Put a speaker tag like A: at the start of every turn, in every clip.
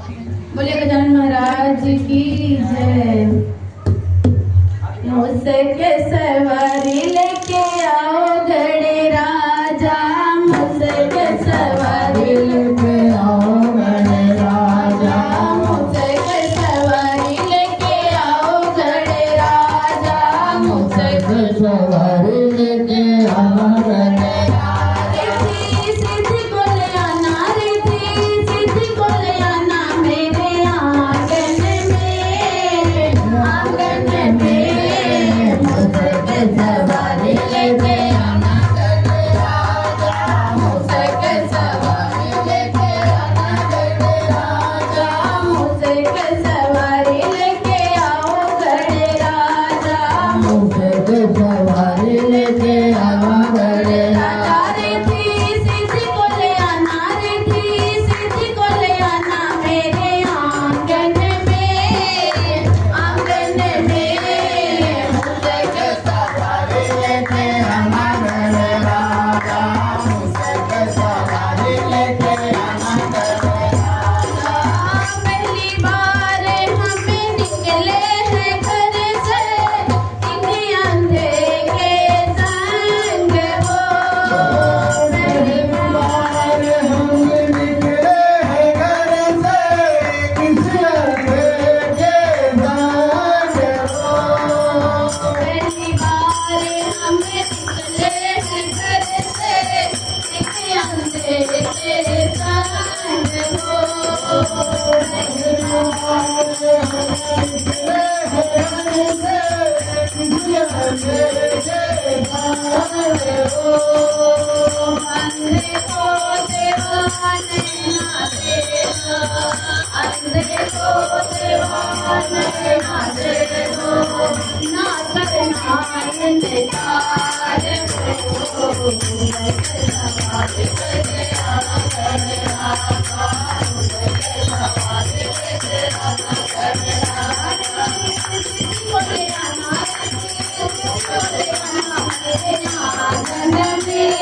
A: बोले गजानन महाराज की जय। मुझसे के सवारी लेके आओ गणे राजा, मुझसे के सवारी लेके आओ गणे राजा, मुझसे के सवारी लेके आओ गणे राजा, मुझसे के सवारी लेके आओ गणे राजा। सिद्धि को ले आना, रिद्धि सिद्धि को ले आना मेरे आंगन में, आंगन में मुझसे के सवारी लेके आना गणे राजा, मुझसे के सवारी लेके आना गणे राजा, मुझसे के सवारी लेके आओ गणे राजा, मुझसे के सवारी लेके आओ गणे राजा। रिद्धि सिद्धि को ले आना, रिद्धि सिद्धि को ले आना मेरे आंगन में, आंगन में मुझसे के सवारी लेके आना गणे राजा, मुझसे के सवारी लेके आना गणे राजा। पहली बार हमें निकले हैं घर से, इन्हीं अंधे के संग वो। पहली बार
B: हम निकले हैं घर से, किसी अंधे के संग हो।
A: पहली बार हमें निकले हैं घर से, इन्हीं अंधे के संग हो। अंधे को दीवाने ना देना, अंधे को दीवाने ना देना, ना करना इंतजार को। सवारी लेके आना गणे राजा, मुझसे सवारी लेके आना गणे राजा। सिद्धि को ले आना, सिद्धि को ले आना मेरे आंगन में,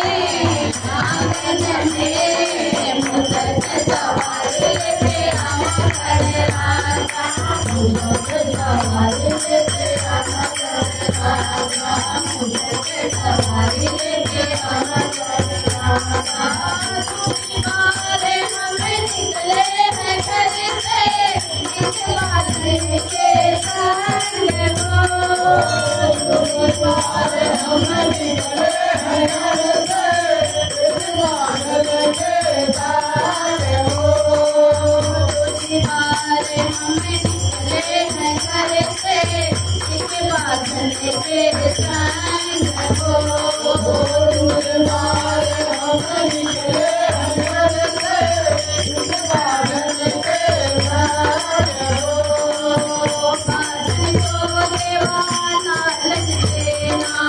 A: आंगन में मुझसे सवारी लेके आना गणे राजा, मुझसे सवारी लेके आना गणे राजा, मुझसे सवारी लेके आना गणे राजा। दूसरी बार हमें निकले हैं घर से, इस बार के संग हो। दूसरी बार हमें निकले हैं घर से, इस बार के संग हो। दूसरी बार हमें निकले हैं घर से, इस बार के संग हो। दूसरी बार हमें निकले हैं घर से, इस बार के संग हो। बादल को दीवाना लग देना,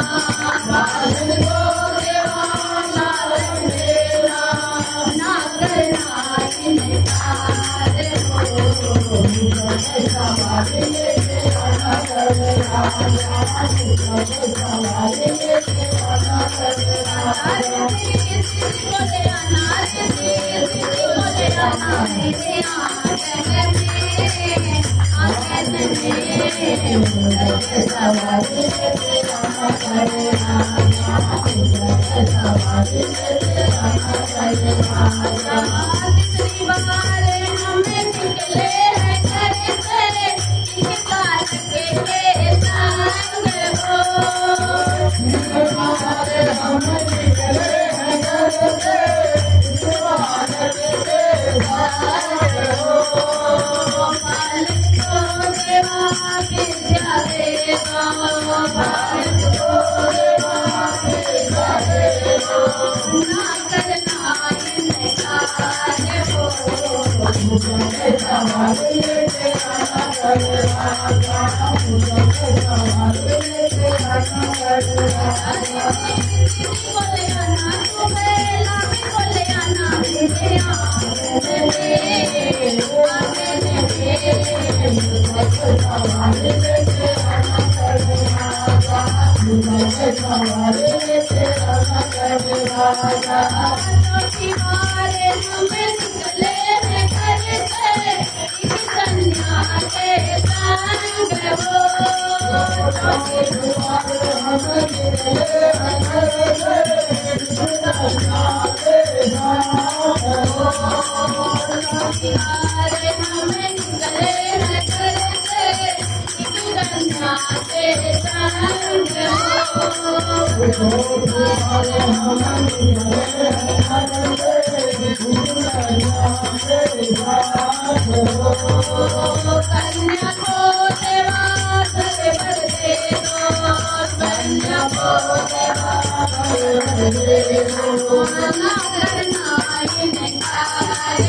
A: बादल को दीवाना लग देना, ना करना इनकार हो। मुझसे सवारी लेके आना गणे राजा, मुझसे सवारी लेके आना गणे राजा। सिद्धि को ले आना, रिद्धि सिद्धि को ले आना मेरे आंगन में, आंगन में मुझसे सवारी लेके आना गणे राजा, मुझसे सवारी लेके आना गणे राजा। तीसरी बार हमें निकले हैं घर से, इस बार के संग हो।
B: हम निकले हैं घर से, इस बार के संग हो।
A: बालक को देवा विद्या देवा, बालक को देवा विद्या देवा, ना करना इनकार हो।
B: मुझसे सवारी लेके आना गणे राजा, मुझसे सवारी लेके आना गणे राजा।
A: सिद्धि को ले आना, तुम्हें लाभ को ले आना मेरे आंगन में, आंगन में
B: मुझसे सवारी लेके आना गणे राजा, मुझसे सवारी लेके आना गणे राजा।
A: चौथी बार हमें निकले हैं घर से, बारे हमें निकले हैं घर से एक कन्या के संग कन्या को देवा सरे भर दे दो कन्या को देवा सरे भर दे दो ना करना इनकार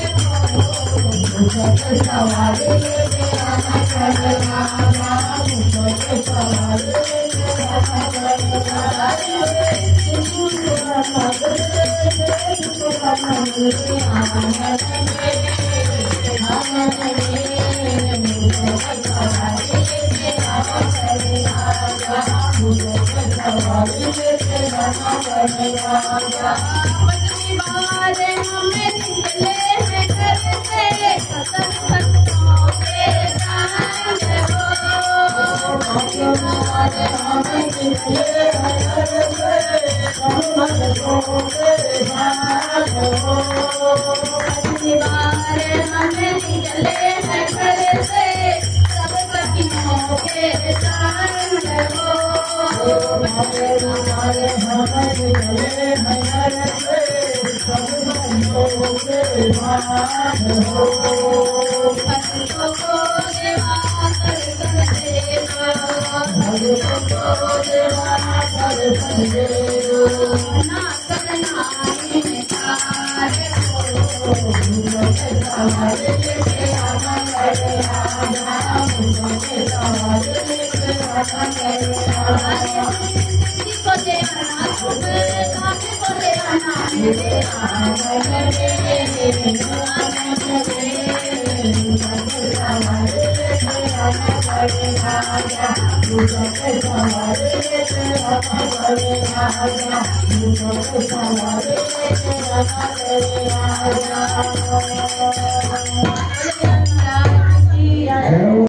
A: पत्नी बारे हमें निकले हैं घर से सतत सत्यों के संग हो पत्नी बारे हमें निकले हैं घर से सतत पत्नी बारे हमें निकले हैं घर से सब सखियों के संग हो भक्तों को देवा दर्शन देवा भक्तों को देवा दर्शन देवा ना करना इनकार को देना तुम्हें काफी को देना मेरे आंगन में